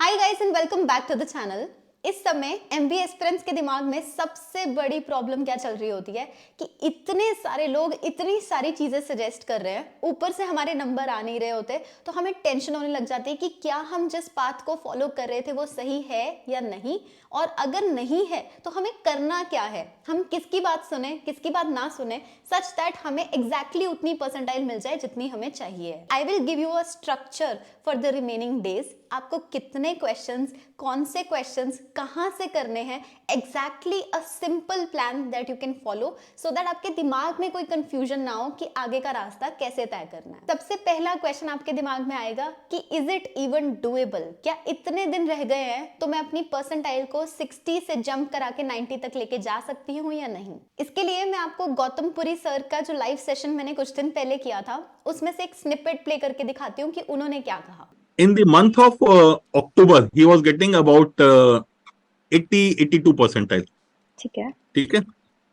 Hi guys and welcome back to the channel. इस समय MBA aspirants के दिमाग में सबसे बड़ी प्रॉब्लम क्या चल रही होती है कि इतने सारे लोग इतनी सारी चीजें सजेस्ट कर रहे हैं, ऊपर से हमारे नंबर आ नहीं रहे होते, तो हमें टेंशन होने लग जाती है कि क्या हम जिस पाथ को फॉलो कर रहे थे वो सही है या नहीं, और अगर नहीं है तो हमें करना क्या है, हम किसकी बात सुने किसकी बात ना सुने, सच दैट हमें एग्जैक्टली उतनी परसेंटाइल मिल जाए जितनी हमें चाहिए। I will give you a structure for the remaining days. आपको कितने क्वेश्चंस, कौन से क्वेश्चंस कहां से करने हैं, exactly a simple plan that you can follow so that आपके दिमाग में कोई कंफ्यूजन ना हो कि आगे का रास्ता कैसे तय करना है। सबसे पहला क्वेश्चन आपके दिमाग में आएगा कि इज इट इवन डूएबल, क्या इतने दिन रह गए हैं तो मैं अपनी परसेंटाइल को 60 से जंप करा के 90 तक लेके जा सकती हूँ या नहीं। इसके लिए मैं आपको गौतम पुरी सर का जो लाइव सेशन मैंने कुछ दिन पहले किया था उसमें से एक स्निपेट प्ले करके दिखाती हूँ कि उन्होंने क्या कहा। In the month of October, he was getting about 82 percentile. ठीक है। ठीक है,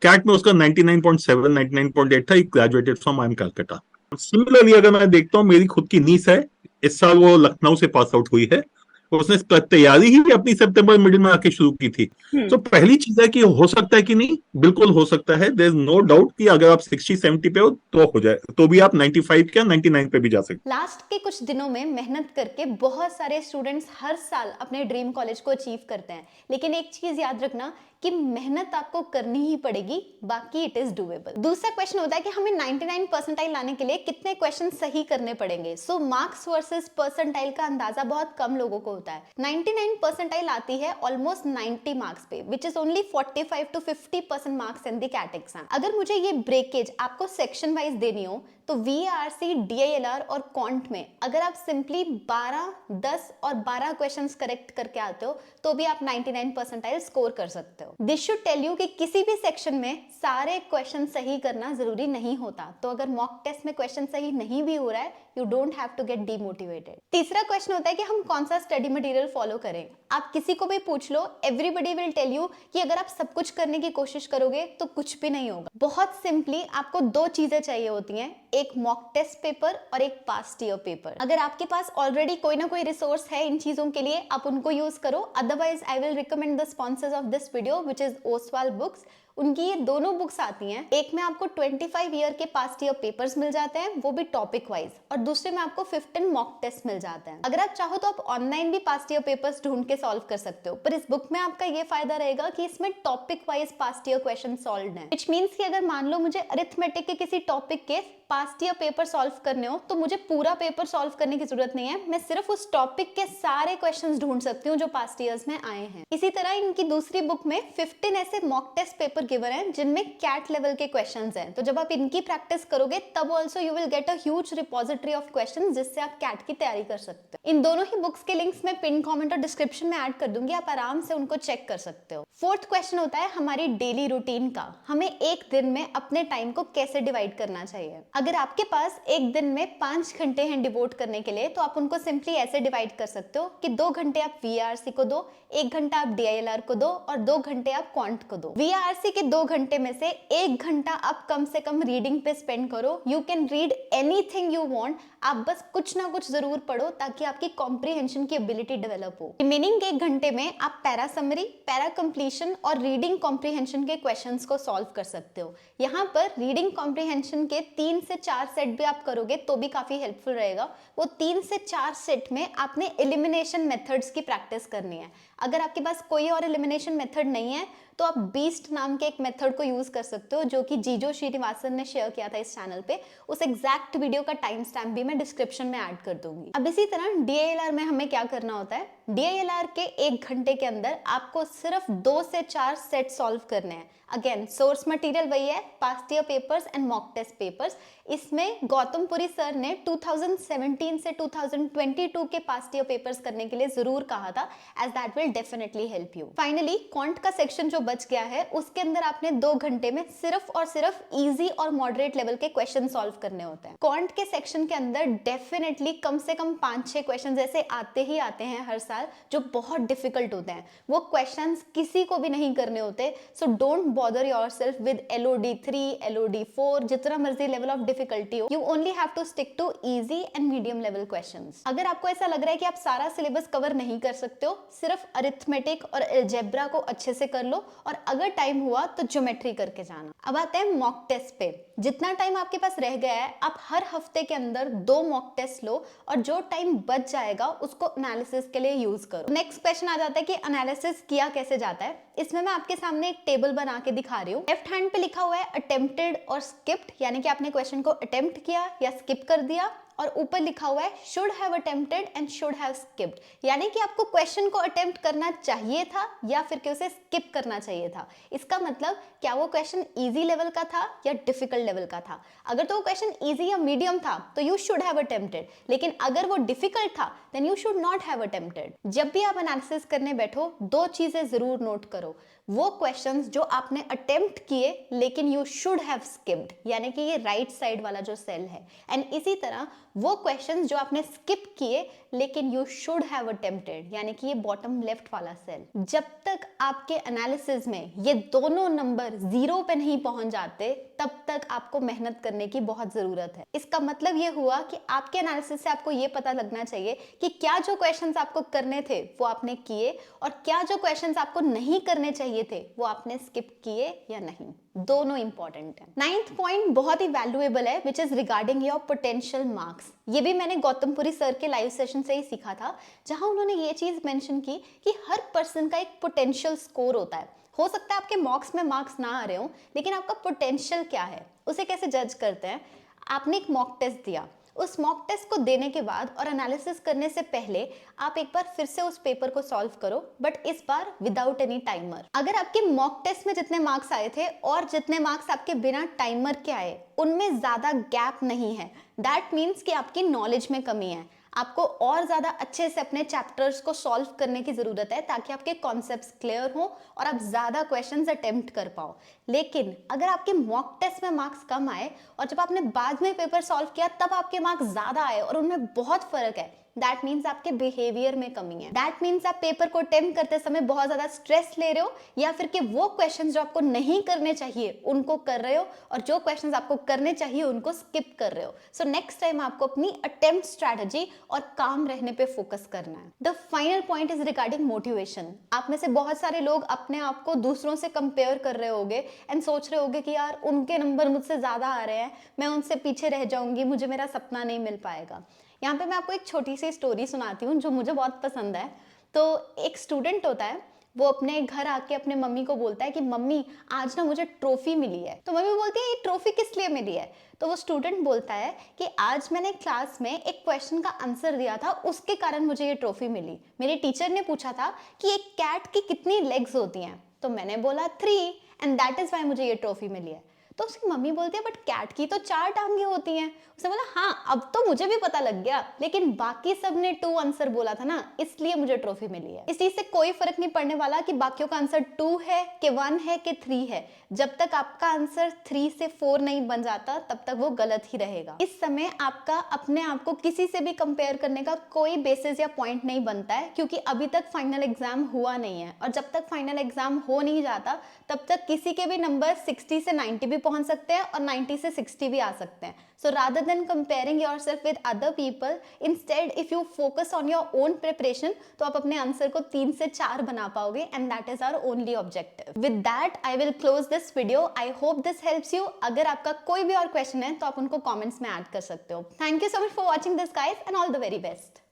कैट में उसका 99.7 99.8 था. He graduated from I M Calcutta. Similarly अगर मैं देखता हूँ, मेरी खुद की नीस है, इस साल वो लखनऊ से पास आउट हुई है. उसने तैयारी ही अपनी सितंबर मिडिल में आके शुरू की थी. तो पहली चीज है कि हो सकता है कि नहीं, बिल्कुल हो सकता है. देयर इज नो डाउट कि अगर आप 60-70 पे हो जाए, तो भी आप 95 क्या 99 पे भी जा सकते. लास्ट के कुछ दिनों में मेहनत करके बहुत सारे स्टूडेंट्स हर साल अपने ड्रीम कॉलेज को अचीव करते हैं, लेकिन एक चीज याद रखना कि मेहनत आपको करनी ही पड़ेगी, बाकी इट इज डूएबल। दूसरा क्वेश्चन होता है कि हमें 99 परसेंटाइल लाने के लिए कितने क्वेश्चन सही करने पड़ेंगे। सो मार्क्स वर्सेस परसेंटाइल का अंदाजा बहुत कम लोगों को होता है। 99 परसेंटाइल आती है ऑलमोस्ट 90 मार्क्स पे, which is only 45 to 50% marks in the CAT exam. अगर मुझे ये ब्रेकेज आपको सेक्शन वाइज देनी हो तो वीआरसी, डीआईएलआर और क्वांट में अगर आप सिंपली 12, 10 और 12 क्वेश्चंस करेक्ट करके आते हो तो भी आप 99 परसेंटाइल स्कोर कर सकते हो। दिस शुड टेल यू कि किसी भी सेक्शन में सारे क्वेश्चन सही करना जरूरी नहीं होता, तो अगर मॉक टेस्ट में क्वेश्चन सही नहीं भी हो रहा है, you don't have to get demotivated. तीसरा क्वेश्चन होता है कि हम कौन सा स्टडी मटेरियल फॉलो करें। आप किसी को भी पूछ लो, एवरीबडी विल टेल यू कि अगर आप सब कुछ करने की कोशिश करोगे तो कुछ भी नहीं होगा। बहुत सिंपली आपको दो चीजें चाहिए होती हैं, एक मॉक टेस्ट पेपर और एक पास्ट ईयर पेपर। अगर आपके पास ऑलरेडी कोई ना कोई रिसोर्स है इन चीजों के लिए, आप उनको यूज करो। Otherwise I will recommend the sponsors of this video which is Oswal books. उनकी ये दोनों बुक्स आती हैं, एक में आपको 25 ईयर के पास्ट ईयर पेपर्स मिल जाते हैं, वो भी टॉपिक वाइज, और दूसरे में आपको 15 मॉक टेस्ट मिल जाते हैं। अगर आप चाहो तो आप ऑनलाइन भी पास्ट ईयर पेपर्स ढूंढ के सॉल्व कर सकते हो, पर इस बुक में आपका ये फायदा रहेगा कि इसमें topic wise past year question solve है। व्हिच मींस कि अगर मान लो मुझे अरिथमेटिक के किसी टॉपिक के पास्ट ईयर पेपर सॉल्व करने हो तो मुझे पूरा पेपर सॉल्व करने की जरूरत नहीं है, मैं सिर्फ उस टॉपिक के सारे क्वेश्चंस ढूंढ सकती हूँ जो पास्ट ईयर्स में आए हैं। इसी तरह इनकी दूसरी बुक में 15 ऐसे मॉक टेस्ट पेपर गिवन हैं जिनमें कैट लेवल के क्वेश्चंस हैं, तो जब आप इनकी प्रैक्टिस करोगे तब also you will get a huge repository of questions जिससे आप कैट की तैयारी कर सकते हो। इन दोनों ही बुक्स के लिंक्स मैं पिन कमेंट और डिस्क्रिप्शन में ऐड कर दूंगी, आप आराम से उनको चेक कर सकते हो। फोर्थ क्वेश्चन होता है हमारी डेली रूटीन का, हमें एक दिन में अपने टाइम को कैसे डिवाइड करना चाहिए। अगर आपके पास एक दिन में 5 घंटे हैं डिवोट करने के लिए, तो आप उनको सिंपली ऐसे डिवाइड कर सकते हो कि 2 घंटे आप वीआरसी को दो, 1 घंटा आप डीआईएलआर को दो और 2 घंटे आप क्वांट को दो। वीआरसी के 2 घंटे में से 1 घंटा आप कम से कम रीडिंग पे स्पेंड करो। You can read anything you want, आप बस कुछ ना कुछ जरूर पढ़ो ताकि आपकी कॉम्प्रिहेंशन की एबिलिटी डेवलप हो। रिमेनिंग 1 घंटे में आप पैरा समरी, पैरा कंप्लीशन और रीडिंग कॉम्प्रिहेंशन के क्वेश्चंस को सॉल्व कर सकते हो। यहाँ पर रीडिंग कॉम्प्रिहेंशन के 3 से 4 सेट भी आप करोगे तो भी काफी हेल्पफुल रहेगा। वो 3 से 4 सेट में आपने एलिमिनेशन मेथड्स की प्रैक्टिस करनी है। अगर आपके पास कोई और एलिमिनेशन मेथड नहीं है तो आप बीस्ट नाम के एक मेथड को यूज कर सकते हो, जो कि जीजो श्रीनिवासन ने शेयर किया था इस चैनल पे। उस एग्जैक्ट वीडियो का टाइम स्टैम्प भी मैं डिस्क्रिप्शन में ऐड कर दूंगी। अब इसी तरह डीआईएलआर में हमें क्या करना होता है, डीआईएलआर के 1 घंटे के अंदर आपको सिर्फ 2 से 4 सेट सॉल्व करने हैं। अगेन सोर्स मटेरियल वही है, past year papers and mock test papers. इसमें गौतम पुरी सर ने 2017 से 2022 के पास्ट ईयर पेपर्स करने के लिए जरूर कहा था, as that will definitely help you. Finally quant का सेक्शन जो बच गया है उसके अंदर आपने 2 घंटे में सिर्फ और सिर्फ इजी और मॉडरेट लेवल के क्वेश्चन सॉल्व करने होते हैं। क्वांट के सेक्शन के अंदर डेफिनेटली कम से कम 5-6 क्वेश्चन ऐसे आते ही आते हैं हर साल जो बहुत डिफिकल्ट होते हैं। वो क्वेश्चंस किसी को भी नहीं करने होते, so don't bother yourself with LOD 3, LOD 4, जितना मर्जी लेवल ऑफ डिफिकल्टी हो, you only have to stick to easy and medium level questions. अगर आपको ऐसा लग रहा है कि आप सारा सिलेबस कवर नहीं कर सकते हो, सिर्फ अरिथमेटिक और अलजेब्रा को अच्छे से कर लो, और अगर टाइम हुआ तो ज्योमेट्री करके जाना। अब आते हैं मॉक टेस्ट पे। जितना टाइम आपके पास रह गया है, आप हर हफ्ते के अंदर 2 मॉक टेस्ट लो, और जो टाइम बच जाएगा उसको एनालिसिस के लिए यूज करो। नेक्स्ट क्वेश्चन आ जाता है कि एनालिसिस किया कैसे जाता है। इसमें मैं आपके सामने एक टेबल बना के दिखा रही हूँ। लेफ्ट हैंड पे लिखा हुआ है अटेम्प्टेड और स्किप्ड, यानी कि आपने क्वेश्चन को अटेम्प्ट किया या स्किप कर दिया, और ऊपर लिखा हुआ है should have attempted and should have skipped, यानी कि आपको क्वेश्चन को अटेम्प्ट करना चाहिए था या फिर कि उसे स्किप करना चाहिए था। इसका मतलब क्या वो क्वेश्चन इजी लेवल का था या डिफिकल्ट लेवल का था। अगर तो वो क्वेश्चन इजी या मीडियम था तो यू शुड हैव अटेम्प्टेड, लेकिन अगर वो डिफिकल्ट था then you should not have attempted. जब भी आप एनालिसिस करने बैठो, 2 चीजें जरूर नोट करो। वो क्वेश्चंस जो आपने अटेम्प्ट किए लेकिन यू शुड हैव स्किप्ड, यानी कि ये राइट साइड वाला जो सेल है, एंड इसी तरह वो क्वेश्चंस जो आपने स्किप किए लेकिन यू शुड हैव अटेम्प्टेड, यानी कि ये बॉटम लेफ्ट वाला सेल। जब तक आपके एनालिसिस में ये दोनों नंबर 0 पे नहीं पहुंच जाते, तब तक आपको मेहनत करने की बहुत जरूरत है। इसका मतलब ये हुआ कि आपके एनालिसिस से आपको ये पता लगना चाहिए कि क्या जो क्वेश्चंस आपको करने थे वो आपने किए, और क्या जो क्वेश्चंस आपको नहीं करने चाहिए थे वो आपने स्किप किए या नहीं। दोनों इंपॉर्टेंट है। 9th पॉइंट बहुत ही वैल्यूएबल है, which is regarding your potential marks. ये भी मैंने गौतमपुरी सर के लाइव सेशन से ही सीखा था, जहां उन्होंने ये चीज मेंशन की कि हर पर्सन का एक पोटेंशियल स्कोर होता है। हो सकता है आपके मॉक्स में मार्क्स ना आ रहे हो, लेकिन आपका पोटेंशियल क्या है उसे कैसे जज करते हैं। आपने एक मॉक टेस्ट दिया, उस मॉक टेस्ट को देने के बाद और एनालिसिस करने से पहले आप एक बार फिर से उस पेपर को सॉल्व करो, बट इस बार विदाउट एनी टाइमर। अगर आपके मॉक टेस्ट में जितने मार्क्स आए थे और जितने मार्क्स आपके बिना टाइमर के आए, उनमें ज्यादा गैप नहीं है, दैट मीन्स कि आपकी नॉलेज में कमी है। आपको और ज्यादा अच्छे से अपने चैप्टर्स को सॉल्व करने की जरूरत है, ताकि आपके कॉन्सेप्ट्स क्लियर हो और आप ज्यादा क्वेश्चंस अटेम्प्ट कर पाओ। लेकिन अगर आपके मॉक टेस्ट में मार्क्स कम आए और जब आपने बाद में पेपर सॉल्व किया तब आपके मार्क्स ज्यादा आए और उनमें बहुत फर्क है, दैट मीन्स आपके बिहेवियर में कमी है। दैट मीन्स आप पेपर को अटेम्प्ट करते समय बहुत ज्यादा स्ट्रेस ले रहे हो, या फिर कि वो क्वेश्चंस जो आपको नहीं करने चाहिए उनको कर रहे हो, और जो क्वेश्चंस आपको करने चाहिए उनको स्किप कर रहे हो। सो नेक्स्ट टाइम आपको अपनी अटेम्प्ट स्ट्रैटेजी और काम रहने पे फोकस करना है। The final point is regarding motivation. आप में से बहुत सारे लोग अपने आप को दूसरों से कंपेयर कर रहे होगे एंड सोच रहे होगे कि यार उनके नंबर मुझसे ज्यादा आ रहे हैं, मैं उनसे पीछे रह जाऊंगी, मुझे मेरा सपना नहीं मिल पाएगा। यहाँ पे मैं आपको एक छोटी सी स्टोरी सुनाती हूँ जो मुझे बहुत पसंद है। तो एक स्टूडेंट होता है, वो अपने घर आके अपने मम्मी को बोलता है कि मम्मी आज ना मुझे ट्रॉफी मिली है। तो मम्मी बोलती है ये ट्रॉफी किस लिए मिली है। तो वो स्टूडेंट बोलता है कि आज मैंने क्लास में एक क्वेश्चन का आंसर दिया था, उसके कारण मुझे ये ट्रॉफी मिली। मेरे टीचर ने पूछा था कि एक कैट की कितनी लेग्स होती हैं, तो मैंने बोला 3 एंड दैट इज वाई मुझे ये ट्रॉफी मिली है। तो उसकी मम्मी बोलती है बट कैट की तो 4 टांगे होती हैं। उसने बोला हाँ अब तो मुझे भी पता लग गया, लेकिन बाकी सब ने 2 आंसर बोला था ना, इसलिए मुझे ट्रॉफी मिली है। इस चीज से कोई फर्क नहीं पड़ने वाला कि बाकियों का आंसर 2 है कि 1 है कि 3 है। जब तक आपका आंसर 3 से 4 नहीं बन जाता तब तक वो गलत ही रहेगा। इस समय आपका अपने आप को किसी से भी कंपेयर करने का कोई बेसिस या पॉइंट नहीं बनता है, क्योंकि अभी तक फाइनल एग्जाम हुआ नहीं है, और जब तक फाइनल एग्जाम हो नहीं जाता तब तक किसी के भी नंबर 60 से 90 भी पहुंच सकते हैं और 90 से 60 भी आ सकते हैं। So rather than comparing yourself with other people, instead if you focus on your own preparation, तो आप अपने आंसर को 3 से 4 बना पाओगे, and that is our only objective. With that, I will close this video. I hope this helps you. अगर आपका कोई भी और क्वेश्चन है तो आप उनको कमेंट्स में ऐड कर सकते हो। Thank you so much for watching this guys and all the very best.